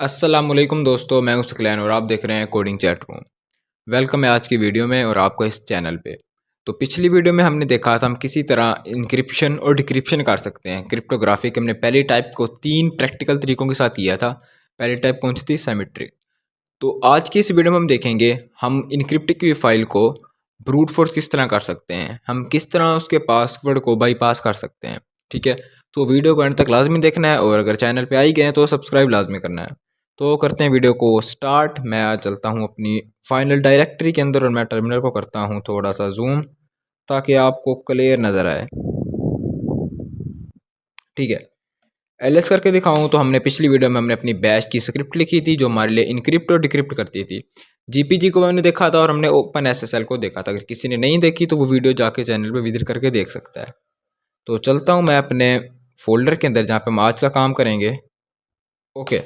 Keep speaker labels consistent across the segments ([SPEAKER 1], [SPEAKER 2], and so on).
[SPEAKER 1] अस्सलामुअलैकुम दोस्तों, मैं हूं सकलैन और आप देख रहे हैं कोडिंग चैट रूम। वेलकम है आज की वीडियो में और आपको इस चैनल पे। तो पिछली वीडियो में हमने देखा था हम किसी तरह इंक्रिप्शन और डिक्रिप्शन कर सकते हैं। क्रिप्टोग्राफी के हमने पहली टाइप को 3 प्रैक्टिकल तरीकों के साथ किया था। पहली टाइप कौन सी थी? सिमेट्रिक। तो आज की इस वीडियो में हम देखेंगे हम इनक्रिप्ट की हुई फाइल को ब्रूट फोर्स किस तरह कर सकते हैं, हम किस तरह उसके पासवर्ड को बाईपास कर सकते हैं। ठीक है, तो वीडियो को एंड तक लाजमी देखना है और अगर चैनल पे आ ही गए हैं तो सब्सक्राइब लाजमी करना है। तो करते हैं वीडियो को स्टार्ट। मैं आज चलता हूँ अपनी फाइनल डायरेक्टरी के अंदर और मैं टर्मिनल को करता हूँ थोड़ा सा जूम ताकि आपको क्लियर नज़र आए। ठीक है, एलएस करके दिखाऊं तो हमने पिछली वीडियो में हमने अपनी बैश की स्क्रिप्ट लिखी थी जो हमारे लिए इनक्रिप्ट और डिक्रिप्ट करती थी। जीपीजी को मैंने देखा था और हमने ओपन एसएसएल को देखा था। अगर किसी ने नहीं देखी तो वो वीडियो जाके चैनल पे विजिट करके देख सकता है। तो चलता हूँ मैं अपने फोल्डर के अंदर जहाँ पे हम आज का काम करेंगे। ओके,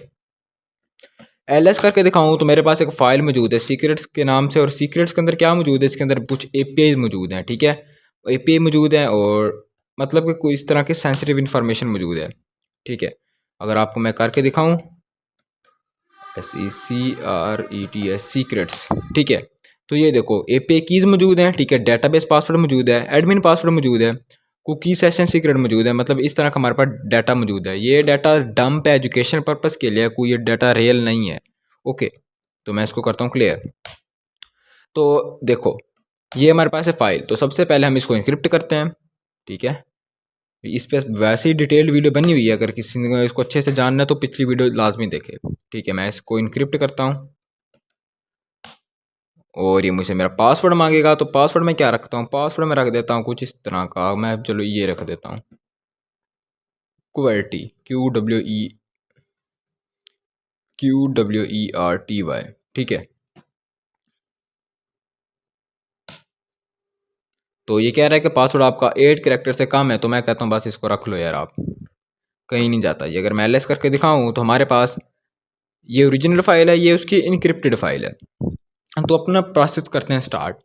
[SPEAKER 1] एलएस करके दिखाऊं तो मेरे पास एक फ़ाइल मौजूद है सीक्रेट्स के नाम से। और सीक्रेट्स के अंदर क्या मौजूद है? इसके अंदर कुछ एपीआई मौजूद हैं। ठीक है, एपीआई मौजूद हैं और मतलब कि कोई इस तरह की सेंसिटिव इन्फॉर्मेशन मौजूद है। ठीक है, अगर आपको मैं करके दिखाऊं, SECRETS सीक्रेट्स। ठीक है, तो ये देखो एपीआई कीज़ मौजूद हैं। ठीक है, डेटाबेस पासवर्ड मौजूद है, एडमिन पासवर्ड मौजूद है, कुकी सेशन सीक्रेट मौजूद है। मतलब इस तरह का हमारे पास डाटा मौजूद है। ये डाटा डंप है एजुकेशन पर्पज़ के लिए, कोई ये डाटा रियल नहीं है। ओके, तो मैं इसको करता हूँ क्लियर। तो देखो ये हमारे पास है फाइल। तो सबसे पहले हम इसको इनक्रिप्ट करते हैं। ठीक है, इस पर वैसे ही डिटेल्ड वीडियो बनी हुई है, अगर किसी ने इसको अच्छे से जानना है तो पिछली वीडियो लाजमी देखे। ठीक है, मैं इसको इनक्रिप्ट करता हूँ और ये मुझे मेरा पासवर्ड मांगेगा। तो पासवर्ड मैं क्या रखता हूँ? पासवर्ड मैं रख देता हूँ कुछ इस तरह का। मैं चलो ये रख देता हूँ QWERTY, QWERTY। ठीक है, तो ये कह रहा है कि पासवर्ड आपका 8 कैरेक्टर से कम है। तो मैं कहता हूँ बस इसको रख लो यार, आप कहीं नहीं जाता ये। अगर मैं एलएस करके दिखाऊँ तो हमारे पास ये ओरिजिनल फाइल है, ये उसकी इनक्रिप्टेड फाइल है। तो अपना प्रोसेस करते हैं स्टार्ट।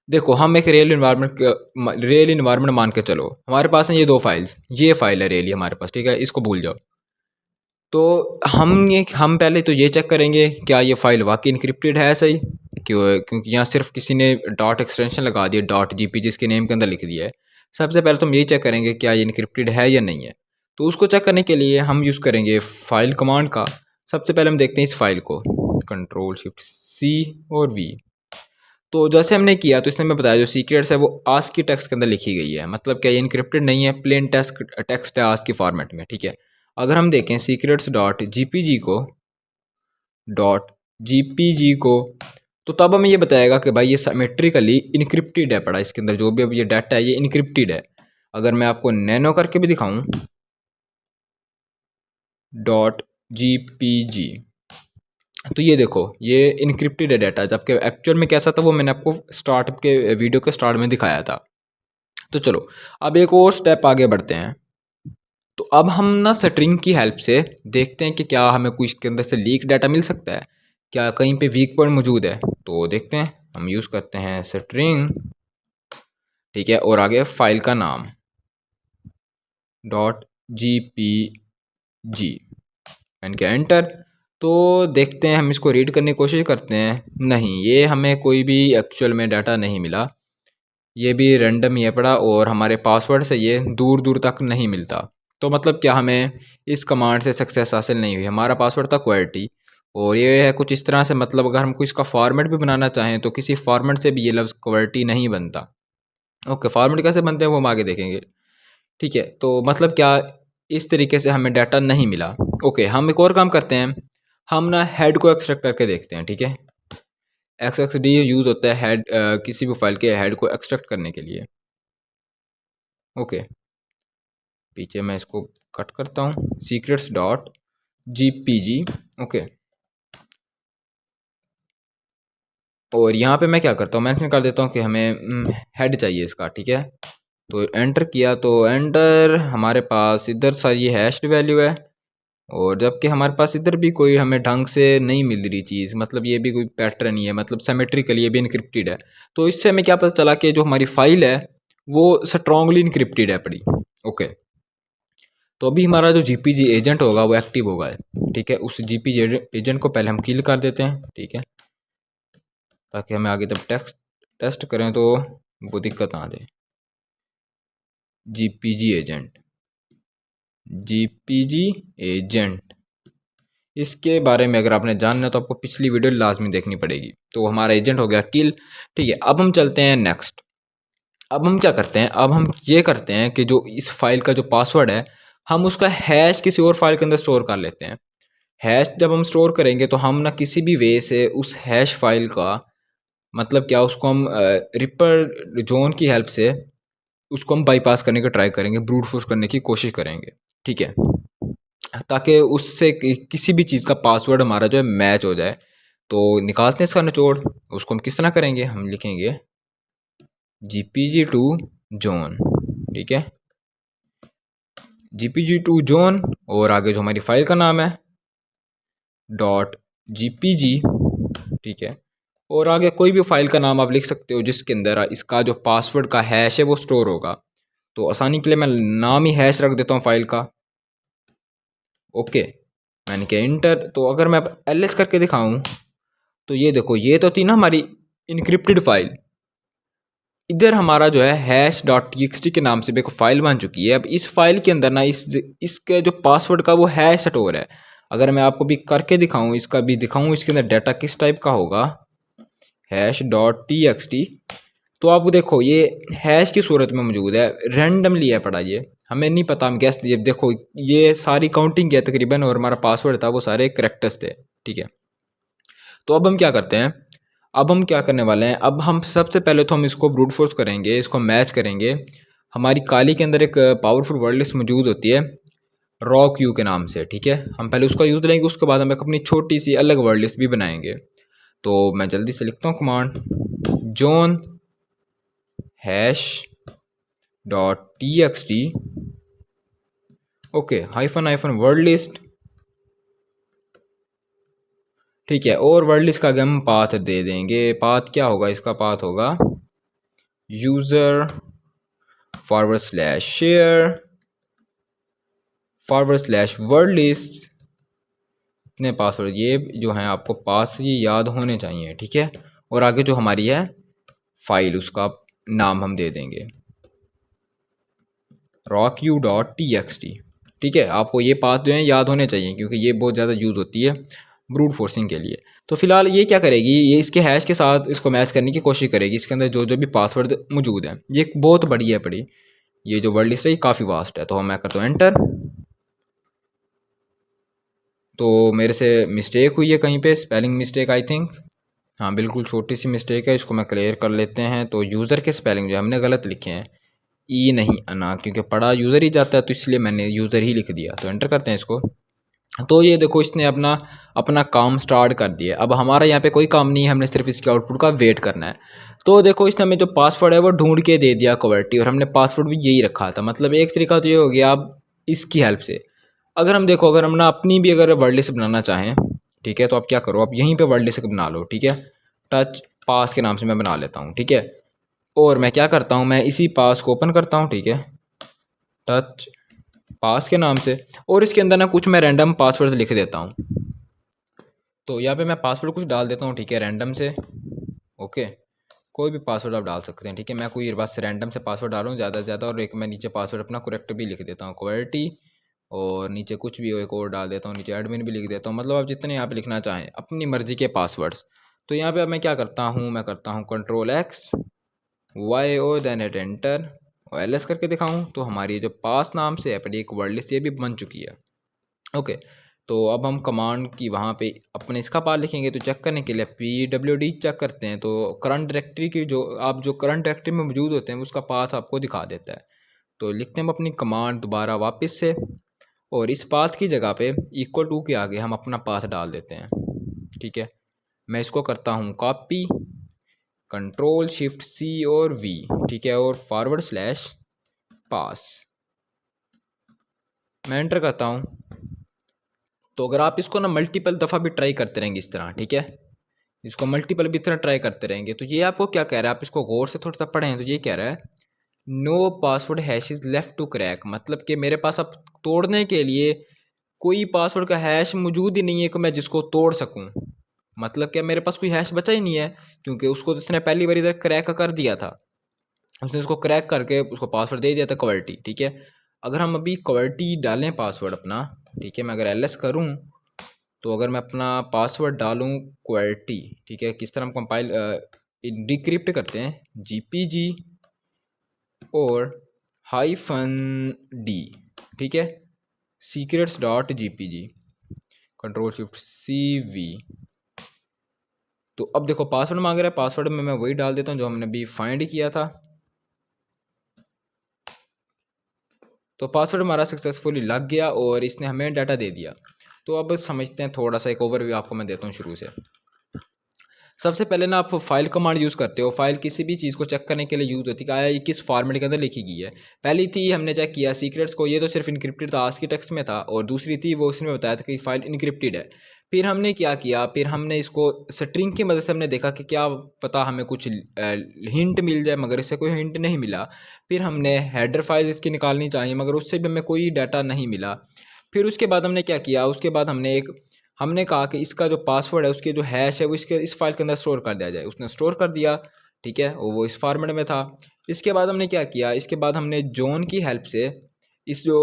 [SPEAKER 1] देखो हम एक रियल इन्वायरमेंट मान के चलो, हमारे पास है ये 2 फाइल्स। ये फाइल है रियली हमारे पास। ठीक है, इसको भूल जाओ। तो हम पहले तो ये चेक करेंगे क्या ये फाइल वाकई इनक्रिप्टेड है सही, क्योंकि यहाँ सिर्फ किसी ने डॉट एक्सटेंशन लगा दिया, डॉट जीपी जिसके नेम के अंदर लिख दिया है। सबसे पहले तो हम यही चेक करेंगे क्या ये इनक्रिप्टेड है या नहीं है। तो उसको चेक करने के लिए हम यूज़ करेंगे फाइल कमांड का। सबसे पहले हम देखते हैं इस फाइल को, Ctrl+Shift+C और V। तो जैसे हमने किया तो इसने हमें बताया जो सीक्रेट्स है वो आस्की टेक्स्ट के अंदर लिखी गई है। मतलब क्या ये इनक्रिप्टेड नहीं है, प्लेन टेक्स्ट है आस्की फॉर्मेट में। ठीक है, अगर हम देखें सीक्रेट्स डॉट जीपीजी को तो तब हमें ये बताएगा कि भाई ये सिमेट्रिकली इनक्रिप्टेड है पड़ा। इसके अंदर जो भी अब ये डाटा है ये इनक्रिप्टेड है। अगर मैं आपको नैनो करके भी दिखाऊं .gpg तो ये देखो ये इनक्रिप्टेड है डाटा, जबकि एक्चुअल में कैसा था वो मैंने आपको स्टार्ट के वीडियो के स्टार्ट में दिखाया था। तो चलो अब एक और स्टेप आगे बढ़ते हैं। तो अब हम ना स्ट्रिंग की हेल्प से देखते हैं कि क्या हमें कोई इसके अंदर से लीक डाटा मिल सकता है, क्या कहीं पे वीक पॉइंट मौजूद है। तो देखते हैं, हम यूज़ करते हैं स्ट्रिंग। ठीक है, और आगे फाइल का नाम .gpg, मैंने क्या एंटर। तो देखते हैं, हम इसको रीड करने की कोशिश करते हैं। नहीं, ये हमें कोई भी एक्चुअल में डाटा नहीं मिला, ये भी रैंडम ही है पड़ा और हमारे पासवर्ड से ये दूर दूर तक नहीं मिलता। तो मतलब क्या हमें इस कमांड से सक्सेस हासिल नहीं हुई। हमारा पासवर्ड था QWERTY और ये है कुछ इस तरह से। मतलब अगर हमको इसका फॉर्मेट भी बनाना चाहें तो किसी फॉर्मेट से भी ये लफ्ज़ QWERTY नहीं बनता। ओके, फॉर्मेट कैसे बनते हैं वो हम आगे देखेंगे। ठीक है, तो मतलब क्या इस तरीके से हमें डाटा नहीं मिला। ओके, हम एक और काम करते हैं, हम ना हेड को एक्सट्रैक्ट करके देखते हैं। ठीक है, XXD यूज़ होता है हेड, किसी भी फाइल के हेड को एक्सट्रैक्ट करने के लिए। ओके, पीछे मैं इसको कट करता हूँ, secrets.gpg। ओके, और यहाँ पे मैं क्या करता हूँ, मेंशन कर देता हूँ कि हमें हेड चाहिए इसका। ठीक है, तो एंटर किया तो एंटर हमारे पास इधर सारी हैश्ड वैल्यू है और जबकि हमारे पास इधर भी कोई हमें ढंग से नहीं मिल रही चीज़। मतलब ये भी कोई पैटर्न ही है, मतलब सिमेट्रिकली ये भी इनक्रिप्टेड है। तो इससे हमें क्या पता चला कि जो हमारी फाइल है वो स्ट्रांगली इनक्रिप्टेड है पड़ी। ओके, तो अभी हमारा जो GPG एजेंट होगा वो एक्टिव होगा, ठीक है। उस GPG एजेंट को पहले हम किल कर देते हैं, ठीक है, ताकि हमें आगे जब टेस्ट करें तो वो दिक्कत ना दे। GPG एजेंट, इसके बारे में अगर आपने जानना है तो आपको पिछली वीडियो लाजमी देखनी पड़ेगी। तो हमारा एजेंट हो गया किल, ठीक है। अब हम चलते हैं नेक्स्ट। अब हम क्या करते हैं, अब हम ये करते हैं कि जो इस फाइल का जो पासवर्ड है हम उसका हैश किसी और फाइल के अंदर स्टोर कर लेते हैं। हैश जब हम स्टोर करेंगे तो हम ना किसी भी वे से उस हैश फाइल का मतलब क्या, उसको हम रिपर जोन की हेल्प से उसको हम बाईपास करने का ट्राई करेंगे, ब्रूट फोर्स करने की कोशिश करेंगे, ठीक है, ताकि उससे किसी भी चीज़ का पासवर्ड हमारा जो है मैच हो जाए। तो निकालते हैं इसका निचोड़। उसको हम किस तरह करेंगे, हम लिखेंगे GPG2 जोन, ठीक है, GPG2 जोन, और आगे जो हमारी फाइल का नाम है .gpg, ठीक है, और आगे कोई भी फाइल का नाम आप लिख सकते हो जिसके अंदर इसका जो पासवर्ड का हैश है वो स्टोर होगा। तो आसानी के लिए मैं नाम ही हैश रख देता हूँ फाइल का, ओके। मैंने किया इंटर। तो अगर मैं ls करके दिखाऊं तो ये देखो, ये तो थी ना हमारी इनक्रिप्टेड फाइल, इधर हमारा जो है hash.txt के नाम से भी एक फाइल बन चुकी है। अब इस फाइल के अंदर ना इसके जो पासवर्ड का वो हैश स्टोर है। अगर मैं आपको भी करके दिखाऊं, इसका भी दिखाऊं, इसके अंदर डाटा किस टाइप का होगा, hash.txt, तो आप देखो ये हैश की सूरत में मौजूद है, रैंडमली है पड़ा, ये हमें नहीं पता, हम गैस दिए। देखो ये सारी काउंटिंग है तकरीबन, और हमारा पासवर्ड था वो सारे करेक्टर्स थे, ठीक है। तो अब हम क्या करते हैं, अब हम क्या करने वाले हैं, अब हम सबसे पहले तो हम इसको ब्रूट फोर्स करेंगे, इसको मैच करेंगे। हमारी काली के अंदर एक पावरफुल वर्ड लिस्ट मौजूद होती है रॉक यू के नाम से, ठीक है, हम पहले उसका यूज़ लेंगे, उसके बाद हम एक अपनी छोटी सी अलग वर्ड लिस्ट भी बनाएंगे। तो मैं जल्दी से लिखता हूँ command zone hash.txt, okay, hyphen word list, ठीक है, और वर्ड लिस्ट का आगे हम पाथ दे देंगे। पाथ क्या होगा, इसका पाथ होगा यूज़र /share /वर्ड लिस्ट। इतने पासवर्ड ये जो हैं आपको पास ये याद होने चाहिए, ठीक है। और आगे जो हमारी है फाइल, उसका नाम हम दे देंगे rocku.txt, ठीक है। आपको ये पाथ जो है याद होने चाहिए क्योंकि ये बहुत ज़्यादा यूज़ होती है ब्रूट फोर्सिंग के लिए। तो फिलहाल ये क्या करेगी, ये इसके हैश के साथ इसको मैच करने की कोशिश करेगी। इसके अंदर जो जो भी पासवर्ड मौजूद है, ये बहुत बड़ी है पड़ी, ये जो वर्ड लिस्ट है ये काफ़ी वास्ट है। तो मैं करता हूँ एंटर। तो मेरे से मिस्टेक हुई है कहीं पे, स्पेलिंग मिस्टेक आई थिंक, हाँ बिल्कुल छोटी सी मिस्टेक है, इसको मैं क्लियर कर लेते हैं। तो यूज़र के स्पेलिंग जो हमने गलत लिखे हैं, ई नहीं अना, क्योंकि पढ़ा यूज़र ही जाता है तो इसलिए मैंने यूज़र ही लिख दिया। तो एंटर करते हैं इसको। तो ये देखो इसने अपना काम स्टार्ट कर दिया। अब हमारा यहाँ पे कोई काम नहीं है, हमने सिर्फ इसके आउटपुट का वेट करना है। तो देखो इसने हमें जो पासवर्ड है वो ढूंढ के दे दिया कवर्टी, और हमने पासवर्ड भी यही रखा था। मतलब एक तरीका तो ये हो गया, अब इसकी हेल्प से अगर हम देखो, अगर हम ना अपनी भी अगर वर्ड लिस्ट बनाना चाहें, ठीक है, तो आप क्या करो, आप यहीं पे वर्ड लिस्ट बना लो, ठीक है। टच पास के नाम से मैं बना लेता हूँ, ठीक है। और मैं क्या करता हूँ, मैं इसी पास को ओपन करता हूँ, ठीक है, टच पास के नाम से, और इसके अंदर ना कुछ मैं रैंडम पासवर्ड लिख देता हूँ। तो यहाँ पे मैं पासवर्ड कुछ डाल देता हूँ, ठीक है, रैंडम से, ओके, कोई भी पासवर्ड आप डाल सकते हैं, ठीक है। मैं कोई बस रैंडम से पासवर्ड डालूँ ज़्यादा से ज़्यादा, और एक मैं नीचे पासवर्ड अपना करेक्ट भी लिख देता हूँ, क्वालिटी, और नीचे कुछ भी हो एक और डाल देता हूँ, नीचे एडमिन भी लिख देता हूँ। मतलब आप जितने यहाँ पे लिखना चाहें अपनी मर्ज़ी के पासवर्ड्स। तो यहाँ पे अब मैं क्या करता हूँ, मैं करता हूँ Ctrl+X YO then hit enter, और LS करके दिखाऊँ तो हमारी जो पास नाम से है पर एक वर्ड लिस्ट ये भी बन चुकी है, ओके। तो अब हम कमांड की वहाँ पे अपने इसका पाथ लिखेंगे। तो चेक करने के लिए PWD चेक करते हैं, तो करंट डायरेक्टरी की जो करंट डायरेक्टरी में मौजूद होते हैं उसका पाथ आपको दिखा देता है। तो लिखते हैं हम अपनी कमांड दोबारा वापस से, और इस पाथ की जगह पे /टू के आगे हम अपना पाथ डाल देते हैं, ठीक है। मैं इसको करता हूँ कॉपी, Ctrl+Shift+C और V, ठीक है, और /pass, मैं एंटर करता हूँ। तो अगर आप इसको ना मल्टीपल दफ़ा भी ट्राई करते रहेंगे इस तरह, ठीक है, इसको मल्टीपल भी तरह ट्राई करते रहेंगे, तो ये आपको क्या कह रहा है, आप इसको गौर से थोड़ा सा पढ़ें। तो ये कह रहा है no password hash is left to crack, मतलब कि मेरे पास अब तोड़ने के लिए कोई पासवर्ड का हैश मौजूद ही नहीं है कि मैं जिसको तोड़ सकूं। मतलब कि मेरे पास कोई हैश बचा ही नहीं है, क्योंकि उसको उसने पहली बार इधर क्रैक कर दिया था, उसने उसको क्रैक करके उसको पासवर्ड दे दिया था क्वालिटी। ठीक है, अगर हम अभी क्वालिटी डालें पासवर्ड अपना, ठीक है, मैं अगर एल करूँ तो अगर मैं अपना पासवर्ड डालूँ क्वालिटी, ठीक है, किस तरह हम कंपाइल डिक्रिप्ट करते हैं, GPG और -D, ठीक है, secrets.gpg, Ctrl+Shift+CV। तो अब देखो पासवर्ड मांग रहा है, पासवर्ड में मैं वही डाल देता हूँ जो हमने अभी फाइंड किया था। तो पासवर्ड हमारा सक्सेसफुली लग गया और इसने हमें डाटा दे दिया। तो अब समझते हैं, थोड़ा सा एक ओवरव्यू आपको मैं देता हूँ शुरू से। सबसे पहले ना आप फाइल कमांड यूज़ करते हो। फाइल किसी भी चीज़ को चेक करने के लिए यूज़ होती है, आया ये किस फॉर्मेट के अंदर लिखी गई है। पहली थी हमने चेक किया सीक्रेट्स को, ये तो सिर्फ इनक्रिप्टेड था, आस्की टेक्स्ट में था, और दूसरी थी वो उसने बताया था कि फाइल इनक्रिप्टेड है। फिर हमने क्या किया, फिर हमने इसको स्ट्रिंग की मदद से हमने देखा कि क्या पता हमें कुछ हिंट मिल जाए, मगर इससे कोई हिंट नहीं मिला। फिर हमने हेडर फाइल इसकी निकालनी चाहिए, मगर उससे भी हमें कोई डाटा नहीं मिला। फिर उसके बाद हमने क्या किया, उसके बाद हमने कहा कि इसका जो पासवर्ड है, उसके जो हैश है, वो इस फाइल के अंदर स्टोर कर दिया जाए। उसने स्टोर कर दिया, ठीक है, वो इस फॉर्मेट में था। इसके बाद हमने क्या किया, इसके बाद हमने जॉन की हेल्प से इस जो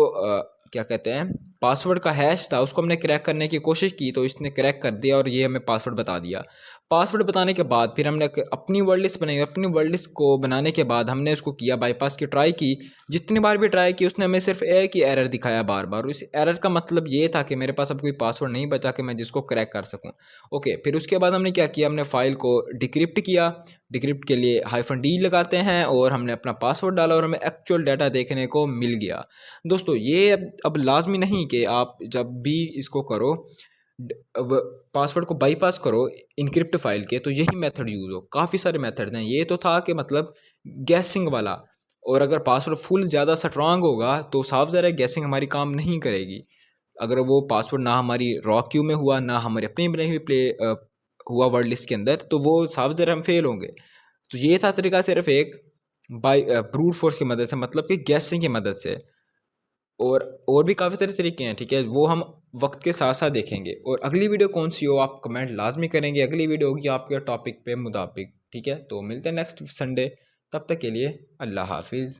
[SPEAKER 1] क्या कहते हैं पासवर्ड का हैश था, उसको हमने क्रैक करने की कोशिश की, तो इसने क्रैक कर दिया और ये हमें पासवर्ड बता दिया। पासवर्ड बताने के बाद फिर हमने अपनी वर्ड लिस्ट बनाई। अपनी वर्ड लिस्ट को बनाने के बाद हमने उसको किया बाईपास की ट्राई की। जितनी बार भी ट्राई की उसने हमें सिर्फ एक ही एरर दिखाया बार बार। उस एरर का मतलब ये था कि मेरे पास अब कोई पासवर्ड नहीं बचा कि मैं जिसको क्रैक कर सकूं। ओके, फिर उसके बाद हमने क्या किया, हमने फ़ाइल को डिक्रिप्ट किया। डिक्रिप्ट के लिए -D लगाते हैं और हमने अपना पासवर्ड डाला और हमें एक्चुअल डाटा देखने को मिल गया। दोस्तों ये अब लाजमी नहीं कि आप जब भी इसको करो, अब पासवर्ड को बाईपास करो इनक्रिप्ट फाइल के, तो यही मेथड यूज़ हो। काफ़ी सारे मेथड्स हैं, ये तो था कि मतलब गैसिंग वाला। और अगर पासवर्ड फुल ज़्यादा स्ट्रांग होगा तो साफ ज़रा गैसिंग हमारी काम नहीं करेगी। अगर वो पासवर्ड ना हमारी रॉ क्यू में हुआ, ना हमारी अपनी बनाई हुई हुआ वर्ड लिस्ट के अंदर, तो वो साफ ज़रा हम फेल होंगे। तो ये था तरीका सिर्फ एक ब्रूट फोर्स की मदद से, मतलब कि गैसिंग की मदद से। और भी काफ़ी सारे तरीके हैं, ठीक है, वो हम वक्त के साथ साथ देखेंगे। और अगली वीडियो कौन सी हो आप कमेंट लाजमी करेंगे। अगली वीडियो होगी आपके टॉपिक पे मुताबिक, ठीक है। तो मिलते हैं नेक्स्ट संडे, तब तक के लिए अल्लाह हाफिज़।